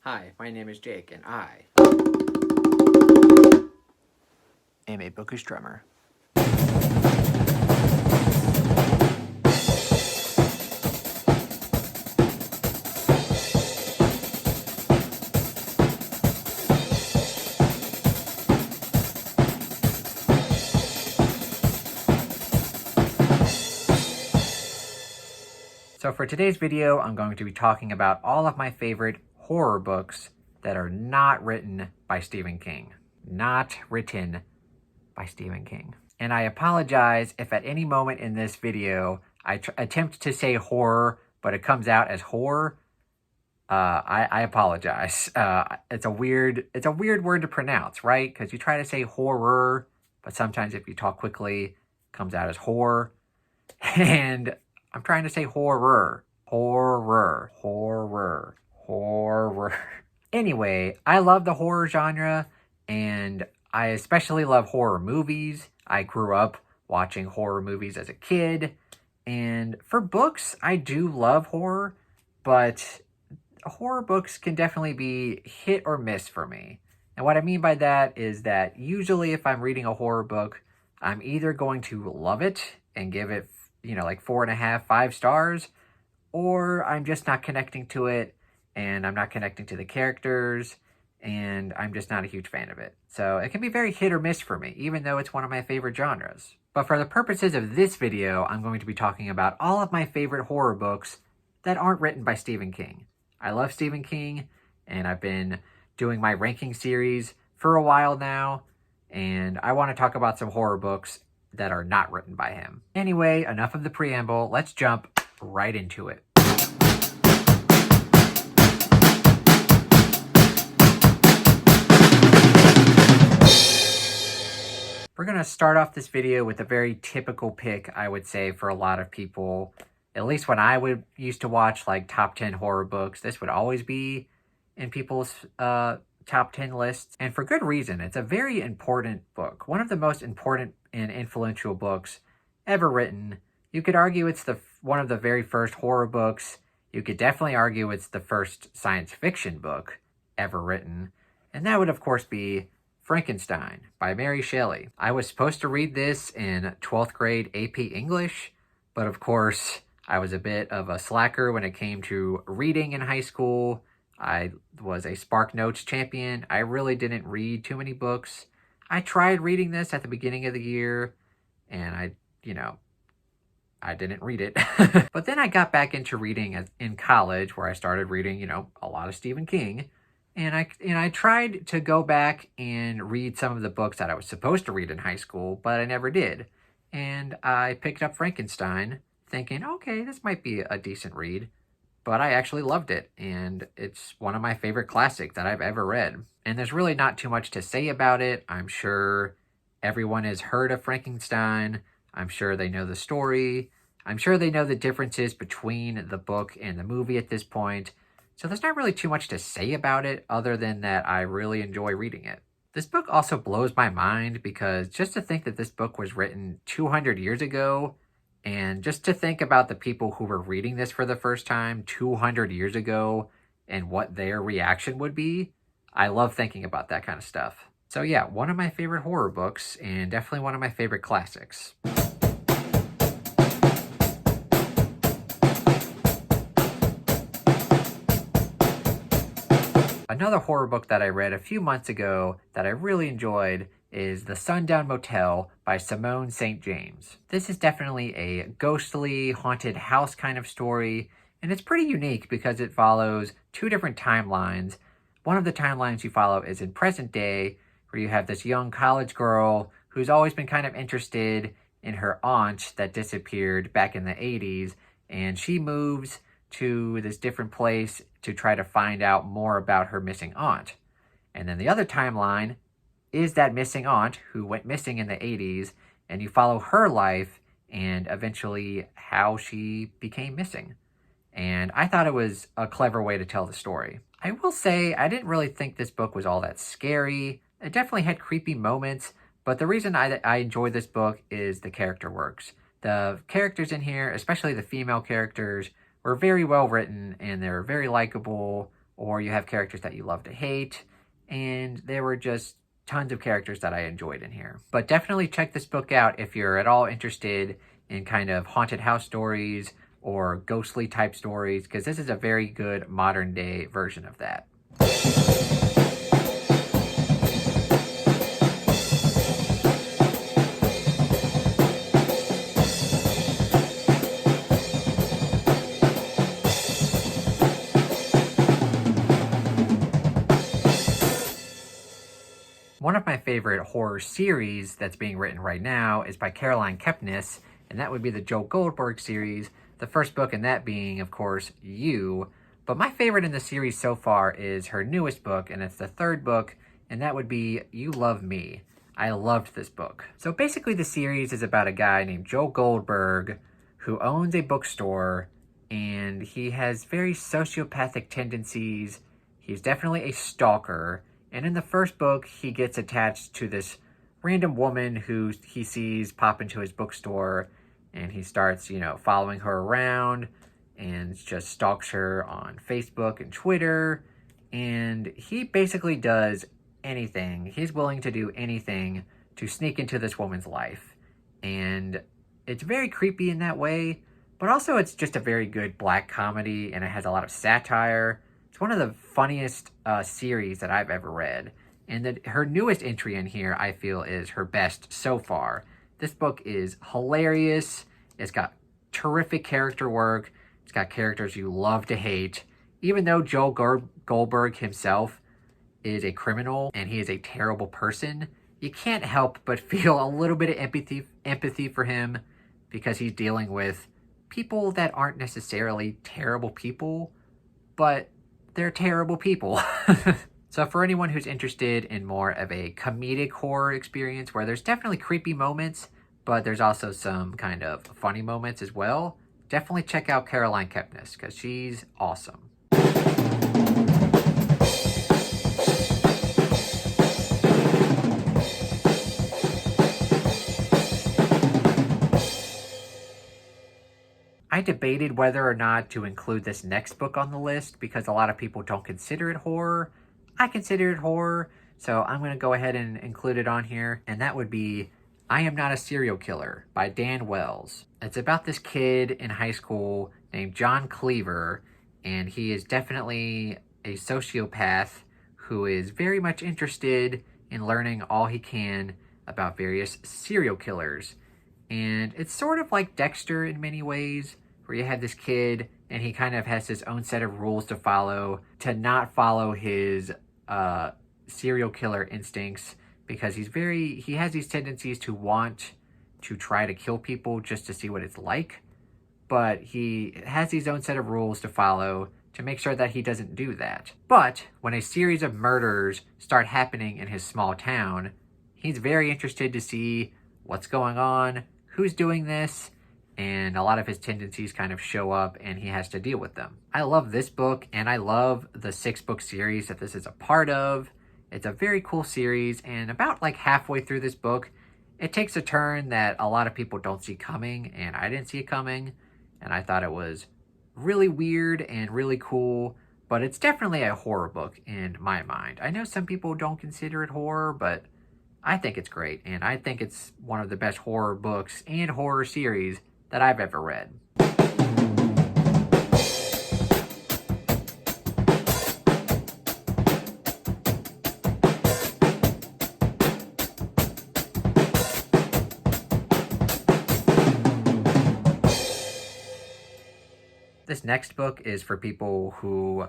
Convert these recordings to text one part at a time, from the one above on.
Hi, my name is Jake, and I am a bookish drummer. So for today's video, I'm going to be talking about all of my favorite horror books that are not written by Stephen King. Not written by Stephen King. And I apologize if at any moment in this video I attempt to say horror, but it comes out as horror. I apologize. It's a weird word to pronounce, right? Because you try to say horror, but sometimes if you talk quickly, it comes out as horror. And I'm trying to say horror. Horror. Horror. Horror. Anyway, I love the horror genre, and I especially love horror movies. I grew up watching horror movies as a kid, and for books, I do love horror, but horror books can definitely be hit or miss for me. And what I mean by that is that usually if I'm reading a horror book, I'm either going to love it and give it, like 4.5, 5 stars, or I'm just not connecting to it and I'm not connecting to the characters and I'm just not a huge fan of it. So it can be very hit or miss for me, even though it's one of my favorite genres. But for the purposes of this video, I'm going to be talking about all of my favorite horror books that aren't written by Stephen King. I love Stephen King, and I've been doing my ranking series for a while now, and I want to talk about some horror books that are not written by him. Anyway, enough of the preamble. Let's jump right into it. We're going to start off this video with a very typical pick, I would say, for a lot of people. At least when I used to watch like top 10 horror books, this would always be in people's top 10 lists. And for good reason. It's a very important book. One of the most important and influential books ever written. You could argue it's one of the very first horror books. You could definitely argue it's the first science fiction book ever written. And that would, of course, be Frankenstein by Mary Shelley. I was supposed to read this in 12th grade AP English, but of course, I was a bit of a slacker when it came to reading in high school. I was a Spark Notes champion. I really didn't read too many books. I tried reading this at the beginning of the year, and I didn't read it. But then I got back into reading in college, where I started reading, a lot of Stephen King. And I tried to go back and read some of the books that I was supposed to read in high school, but I never did. And I picked up Frankenstein, thinking, okay, this might be a decent read. But I actually loved it, and it's one of my favorite classics that I've ever read. And there's really not too much to say about it. I'm sure everyone has heard of Frankenstein. I'm sure they know the story. I'm sure they know the differences between the book and the movie at this point. So there's not really too much to say about it other than that I really enjoy reading it. This book also blows my mind because just to think that this book was written 200 years ago, and just to think about the people who were reading this for the first time 200 years ago and what their reaction would be, I love thinking about that kind of stuff. So yeah, one of my favorite horror books and definitely one of my favorite classics. Another horror book that I read a few months ago that I really enjoyed is The Sunken Motel by Simone St. James. This is definitely a ghostly, haunted house kind of story, and it's pretty unique because it follows 2 different timelines. One of the timelines you follow is in present day, where you have this young college girl who's always been kind of interested in her aunt that disappeared back in the 80s, and she moves to this different place to try to find out more about her missing aunt. And then the other timeline is that missing aunt who went missing in the 80s, and you follow her life and eventually how she became missing. And I thought it was a clever way to tell the story. I will say I didn't really think this book was all that scary. It definitely had creepy moments, but the reason I enjoyed this book is the character works. The characters in here, especially the female characters, were very well written and they're very likable. or you have characters that you love to hate, and there were just tons of characters that I enjoyed in here. But definitely check this book out if you're at all interested in kind of haunted house stories or ghostly type stories, because this is a very good modern day version of that. One of my favorite horror series that's being written right now is by Caroline Kepnes, and that would be the Joe Goldberg series, the first book in that being, of course, You. But my favorite in the series so far is her newest book, and it's the third book, and that would be You Love Me. I loved this book. So basically the series is about a guy named Joe Goldberg who owns a bookstore, and he has very sociopathic tendencies. He's definitely a stalker. And in the first book, he gets attached to this random woman who he sees pop into his bookstore, and he starts, following her around and just stalks her on Facebook and Twitter. And he basically does anything. He's willing to do anything to sneak into this woman's life. And it's very creepy in that way, but also it's just a very good black comedy, and it has a lot of satire. It's one of the funniest series that I've ever read. And her newest entry in here, I feel, is her best so far. This book is hilarious. It's got terrific character work. It's got characters you love to hate. Even though Joe Goldberg himself is a criminal and he is a terrible person, you can't help but feel a little bit of empathy for him, because he's dealing with people that aren't necessarily terrible people, but they're terrible people. So for anyone who's interested in more of a comedic horror experience where there's definitely creepy moments, but there's also some kind of funny moments as well, definitely check out Caroline Kepnes, because she's awesome. I debated whether or not to include this next book on the list because a lot of people don't consider it horror. I consider it horror, so I'm going to go ahead and include it on here, and that would be I Am Not a Serial Killer by Dan Wells. It's about this kid in high school named John Cleaver, and he is definitely a sociopath who is very much interested in learning all he can about various serial killers. And it's sort of like Dexter in many ways, where you have this kid and he kind of has his own set of rules to follow, to not follow his serial killer instincts, because he has these tendencies to want to try to kill people just to see what it's like. But he has his own set of rules to follow to make sure that he doesn't do that. But when a series of murders start happening in his small town, he's very interested to see what's going on, who's doing this, and a lot of his tendencies kind of show up and he has to deal with them. I love this book, and I love the 6-book series that this is a part of. It's a very cool series, and about like halfway through this book, it takes a turn that a lot of people don't see coming, and I didn't see it coming, and I thought it was really weird and really cool, but it's definitely a horror book in my mind. I know some people don't consider it horror, but I think it's great, and I think it's one of the best horror books and horror series that I've ever read. This next book is for people who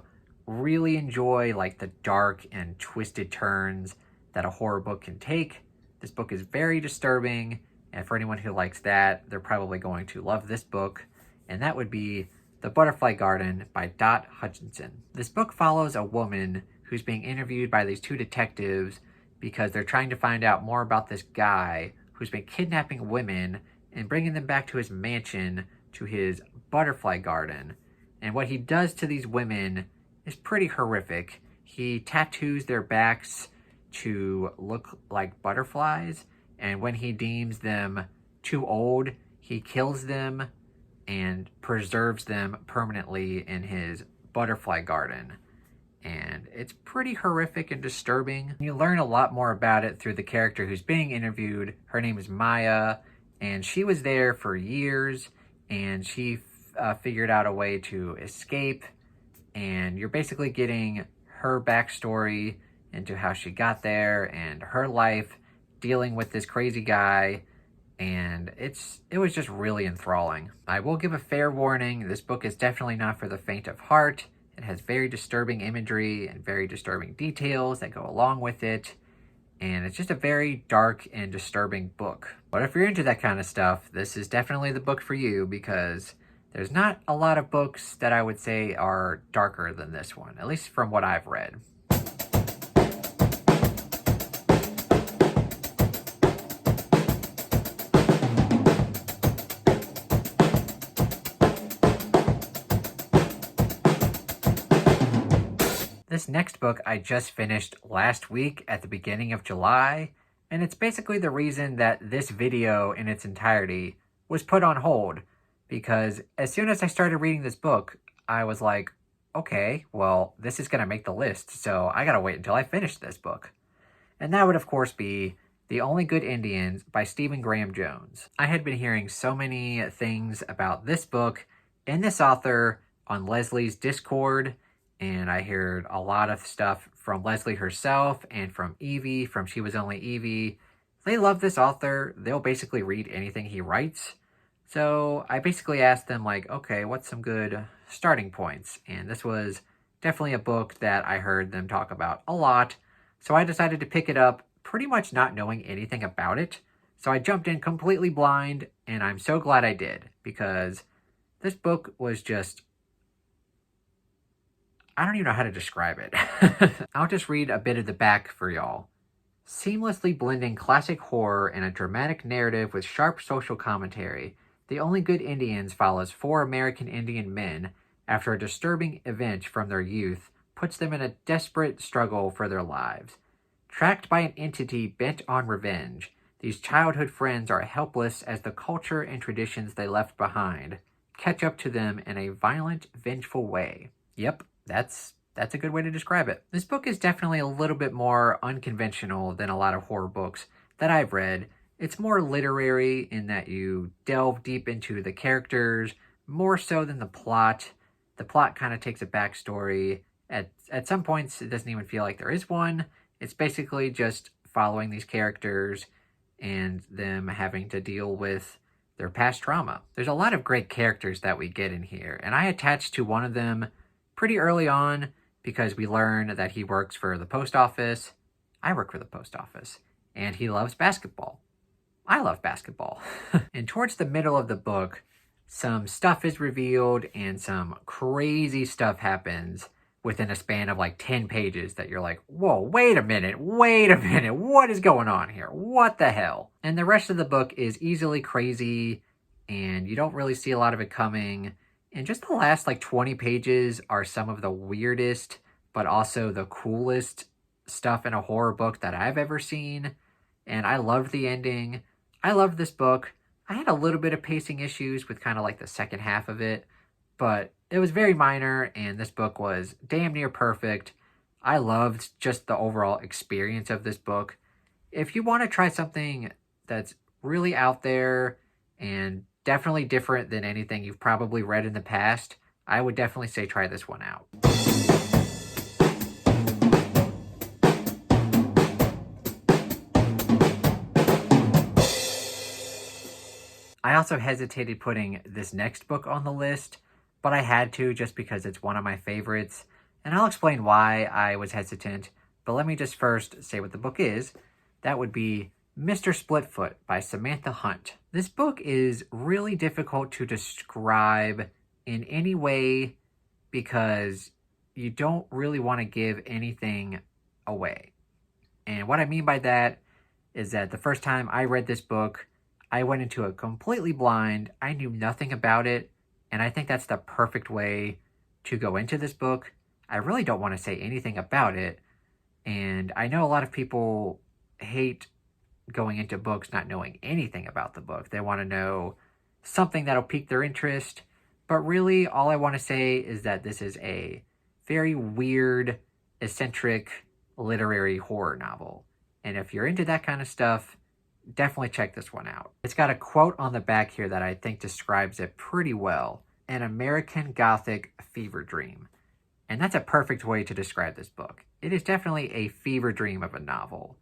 really enjoy like the dark and twisted turns that a horror book can take. This book is very disturbing, and for anyone who likes that, they're probably going to love this book, and that would be The Butterfly Garden by Dot Hutchinson. This book follows a woman who's being interviewed by these 2 detectives because they're trying to find out more about this guy who's been kidnapping women and bringing them back to his mansion, to his butterfly garden. And what he does to these women is pretty horrific. He tattoos their backs to look like butterflies, and when he deems them too old, he kills them and preserves them permanently in his butterfly garden. and it's pretty horrific and disturbing. You learn a lot more about it through the character who's being interviewed. Her name is Maya, and she was there for years, and she figured out a way to escape, and you're basically getting her backstory into how she got there and her life dealing with this crazy guy, and it was just really enthralling. I will give a fair warning, this book is definitely not for the faint of heart. It has very disturbing imagery and very disturbing details that go along with it, and it's just a very dark and disturbing book. But if you're into that kind of stuff, this is definitely the book for you, because there's not a lot of books that I would say are darker than this one, at least from what I've read. This next book I just finished last week at the beginning of July, and it's basically the reason that this video in its entirety was put on hold, because as soon as I started reading this book, I was like, okay, well, this is going to make the list, so I gotta wait until I finish this book. And that would, of course, be The Only Good Indians by Stephen Graham Jones. I had been hearing so many things about this book and this author on Leslie's Discord, and I heard a lot of stuff from Leslie herself and from Evie from She Was Only Evie. They love this author. They'll basically read anything he writes. So I basically asked them, like, okay, what's some good starting points? And this was definitely a book that I heard them talk about a lot. So I decided to pick it up, pretty much not knowing anything about it. So I jumped in completely blind, and I'm so glad I did, because this book was just, I don't even know how to describe it. I'll just read a bit of the back for y'all. Seamlessly blending classic horror and a dramatic narrative with sharp social commentary, The Only Good Indians follows 4 American Indian men after a disturbing event from their youth puts them in a desperate struggle for their lives. Tracked by an entity bent on revenge, these childhood friends are helpless as the culture and traditions they left behind catch up to them in a violent, vengeful way. Yep. That's a good way to describe it. This book is definitely a little bit more unconventional than a lot of horror books that I've read. It's more literary in that you delve deep into the characters, more so than the plot. The plot kind of takes a backstory. At some points, it doesn't even feel like there is one. It's basically just following these characters and them having to deal with their past trauma. There's a lot of great characters that we get in here, and I attached to one of them pretty early on, because we learn that he works for the post office. I work for the post office. And he loves basketball. I love basketball. And towards the middle of the book, some stuff is revealed and some crazy stuff happens within a span of like 10 pages that you're like, whoa, wait a minute, what is going on here? What the hell? And the rest of the book is easily crazy, and you don't really see a lot of it coming. And just the last like 20 pages are some of the weirdest, but also the coolest stuff in a horror book that I've ever seen. And I loved the ending. I loved this book. I had a little bit of pacing issues with kind of like the second half of it, but it was very minor, and this book was damn near perfect. I loved just the overall experience of this book. If you want to try something that's really out there and definitely different than anything you've probably read in the past, I would definitely say try this one out. I also hesitated putting this next book on the list, but I had to just because it's one of my favorites, and I'll explain why I was hesitant, but let me just first say what the book is. That would be Mr. Splitfoot by Samantha Hunt. This book is really difficult to describe in any way because you don't really want to give anything away. And what I mean by that is that the first time I read this book, I went into it completely blind. I knew nothing about it, and I think that's the perfect way to go into this book. I really don't want to say anything about it, and I know a lot of people hate going into books not knowing anything about the book. They want to know something that'll pique their interest, but really all I want to say is that this is a very weird, eccentric literary horror novel. And if you're into that kind of stuff, definitely check this one out. It's got a quote on the back here that I think describes it pretty well. An American Gothic fever dream. And that's a perfect way to describe this book. It is definitely a fever dream of a novel.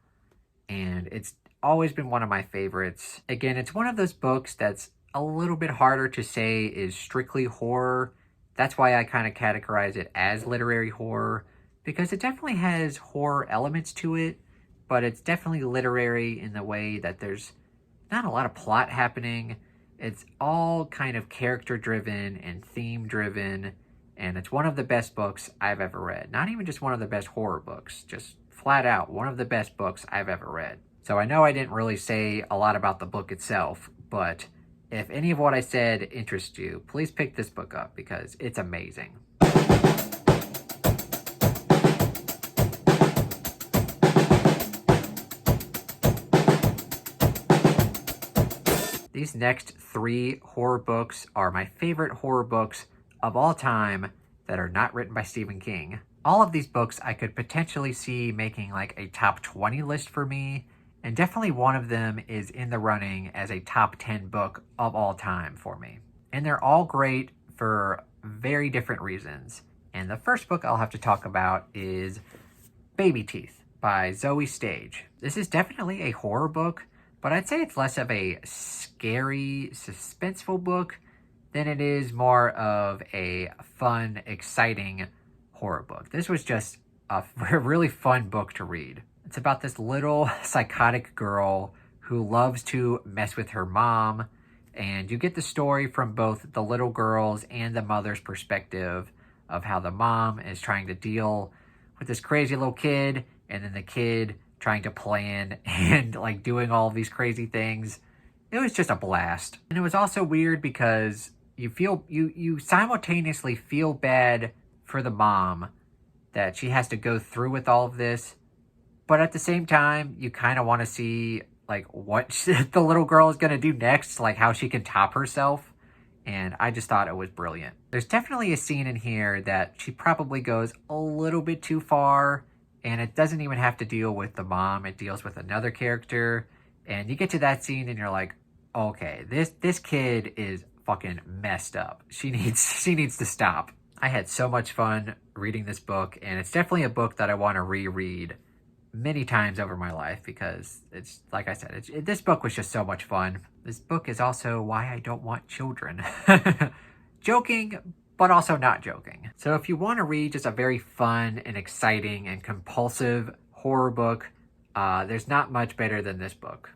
And it's always been one of my favorites. Again, it's one of those books that's a little bit harder to say is strictly horror. That's why I kind of categorize it as literary horror, because it definitely has horror elements to it, but it's definitely literary in the way that there's not a lot of plot happening. It's all kind of character driven and theme driven, and it's one of the best books I've ever read. Not even just one of the best horror books, just flat out one of the best books I've ever read. So I know I didn't really say a lot about the book itself, but if any of what I said interests you, please pick this book up because it's amazing. These next 3 horror books are my favorite horror books of all time that are not written by Stephen King. All of these books I could potentially see making like a top 20 list for me, and definitely one of them is in the running as a top 10 book of all time for me. And they're all great for very different reasons. And the first book I'll have to talk about is Baby Teeth by Zoe Stage. This is definitely a horror book, but I'd say it's less of a scary, suspenseful book than it is more of a fun, exciting horror book. This was just a really fun book to read. It's about this little psychotic girl who loves to mess with her mom, and you get the story from both the little girl's and the mother's perspective of how the mom is trying to deal with this crazy little kid, and then the kid trying to plan and like doing all of these crazy things. It was just a blast. And it was also weird because you simultaneously feel bad for the mom that she has to go through with all of this, but at the same time you kind of want to see like what the little girl is going to do next, like how she can top herself. And I just thought it was brilliant. There's definitely a scene in here that she probably goes a little bit too far, and it doesn't even have to deal with the mom. It deals with another character. And you get to that scene and you're like, okay, this kid is fucking messed up. She needs to stop. I had so much fun reading this book, and it's definitely a book that I want to reread many times over my life because it's, like I said, this book was just so much fun. This book is also why I don't want children. Joking, but also not joking. So if you want to read just a very fun and exciting and compulsive horror book, there's not much better than this book.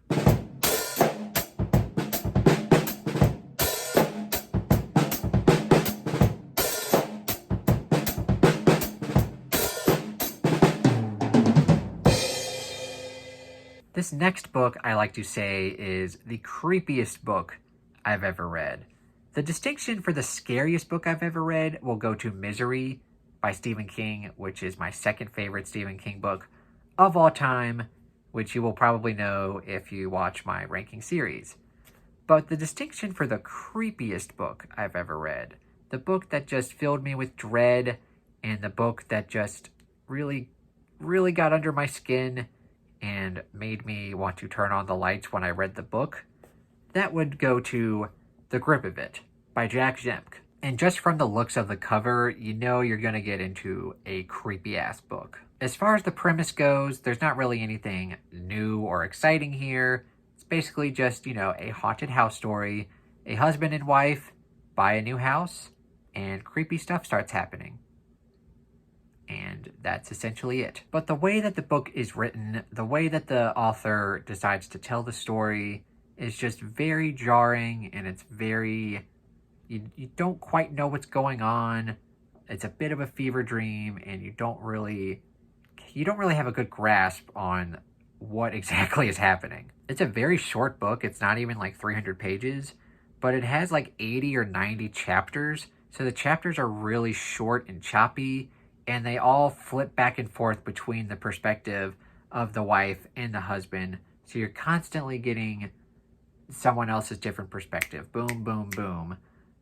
This next book I like to say is the creepiest book I've ever read. The distinction for the scariest book I've ever read will go to Misery by Stephen King, which is my second favorite Stephen King book of all time, which you will probably know if you watch my ranking series. But the distinction for the creepiest book I've ever read, the book that just filled me with dread, and the book that just really, really got under my skin and made me want to turn on the lights when I read the book, that would go to The Grip of It by Jack Zemk. And just from the looks of the cover, you know you're going to get into a creepy-ass book. As far as the premise goes, there's not really anything new or exciting here. It's basically just, a haunted house story. A husband and wife buy a new house, and creepy stuff starts happening. And that's essentially it. But the way that the book is written, the way that the author decides to tell the story is just very jarring, and it's very... You don't quite know what's going on. It's a bit of a fever dream, and you don't really have a good grasp on what exactly is happening. It's a very short book. It's not even like 300 pages, but it has like 80 or 90 chapters. So the chapters are really short and choppy, and they all flip back and forth between the perspective of the wife and the husband. So you're constantly getting someone else's different perspective. Boom, boom, boom.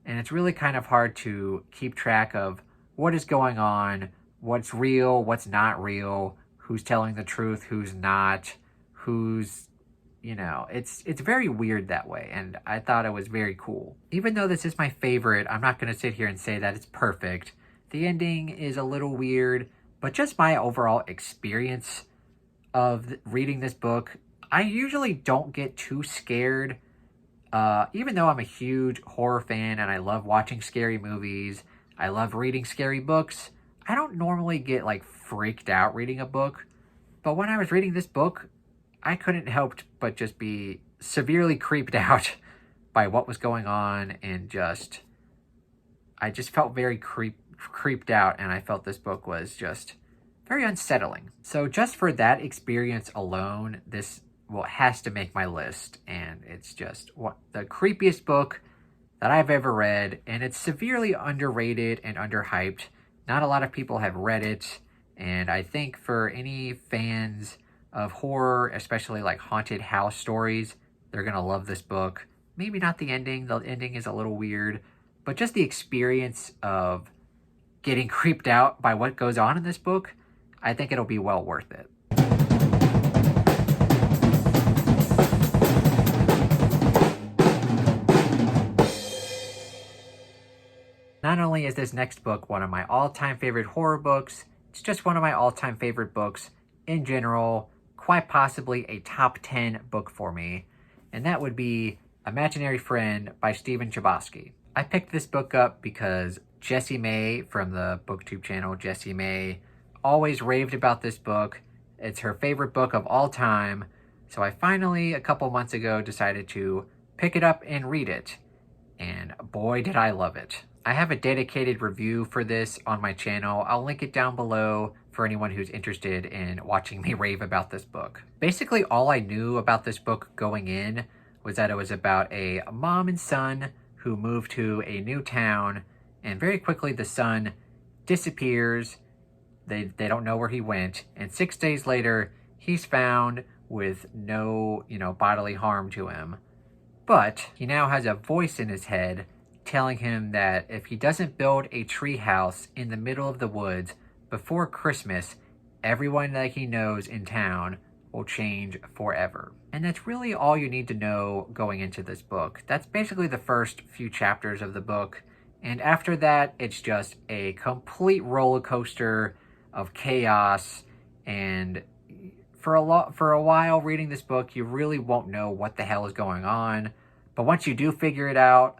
And it's really kind of hard to keep track of what is going on, what's real, what's not real, who's telling the truth, who's not, who's, you know, it's very weird that way, and I thought it was very cool. Even though this is my favorite, I'm not going to sit here and say that it's perfect. The ending is a little weird, but just my overall experience of reading this book, I usually don't get too scared. Even though I'm a huge horror fan and I love watching scary movies, I love reading scary books, I don't normally get like freaked out reading a book. But when I was reading this book, I couldn't help but just be severely creeped out by what was going on, and I just felt very creeped out, and I felt this book was just very unsettling. So just for that experience alone, this has to make my list, and it's just the creepiest book that I've ever read, and it's severely underrated and underhyped. Not a lot of people have read it, and I think for any fans of horror, especially like haunted house stories, they're gonna love this book. Maybe not the ending. The ending is a little weird, but just the experience of getting creeped out by what goes on in this book, I think it'll be well worth it. Not only is this next book one of my all-time favorite horror books, it's just one of my all-time favorite books in general, quite possibly a top 10 book for me, and that would be Imaginary Friend by Stephen Chbosky. I picked this book up because Jessie May from the BookTube channel, Jessie May, always raved about this book. It's her favorite book of all time, so I finally, a couple months ago, decided to pick it up and read it, and boy did I love it. I have a dedicated review for this on my channel. I'll link it down below for anyone who's interested in watching me rave about this book. Basically, all I knew about this book going in was that it was about a mom and son who moved to a new town, and very quickly the son disappears. They don't know where he went, and 6 days later, he's found with no, bodily harm to him. But he now has a voice in his head telling him that if he doesn't build a tree house in the middle of the woods before Christmas, everyone that he knows in town will change forever. And that's really all you need to know going into this book. That's basically the first few chapters of the book. And after that, it's just a complete roller coaster of chaos. And for a while reading this book, you really won't know what the hell is going on. But once you do figure it out,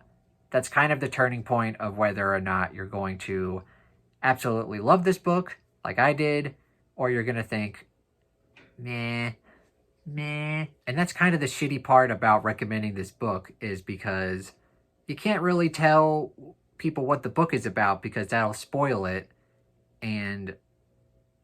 that's kind of the turning point of whether or not you're going to absolutely love this book, like I did, or you're going to think, meh. And that's kind of the shitty part about recommending this book, is because you can't really tell people what the book is about because that'll spoil it, and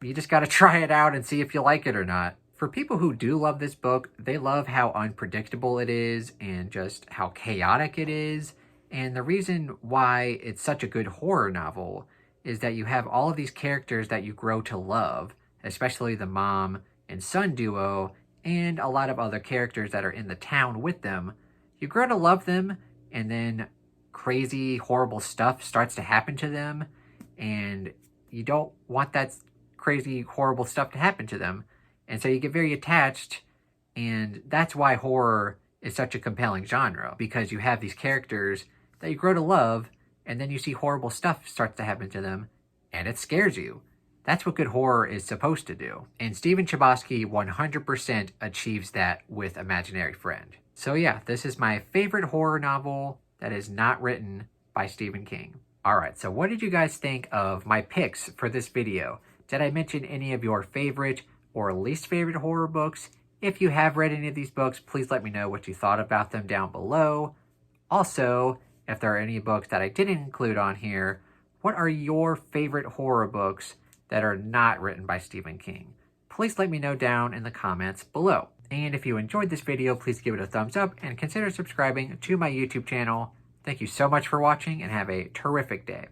you just got to try it out and see if you like it or not. For people who do love this book, they love how unpredictable it is and just how chaotic it is. And the reason why it's such a good horror novel is that you have all of these characters that you grow to love, especially the mom and son duo, and a lot of other characters that are in the town with them. You grow to love them, and then crazy, horrible stuff starts to happen to them, and you don't want that crazy, horrible stuff to happen to them. And so you get very attached, and that's why horror is such a compelling genre, because you have these characters that you grow to love, and then you see horrible stuff starts to happen to them, and it scares you. That's what good horror is supposed to do. And Stephen Chbosky 100% achieves that with Imaginary Friend. So yeah, this is my favorite horror novel that is not written by Stephen King. Alright, so what did you guys think of my picks for this video? Did I mention any of your favorite or least favorite horror books? If you have read any of these books, please let me know what you thought about them down below. Also, if there are any books that I didn't include on here, what are your favorite horror books that are not written by Stephen King? Please let me know down in the comments below. And if you enjoyed this video, please give it a thumbs up and consider subscribing to my YouTube channel. Thank you so much for watching, and have a terrific day.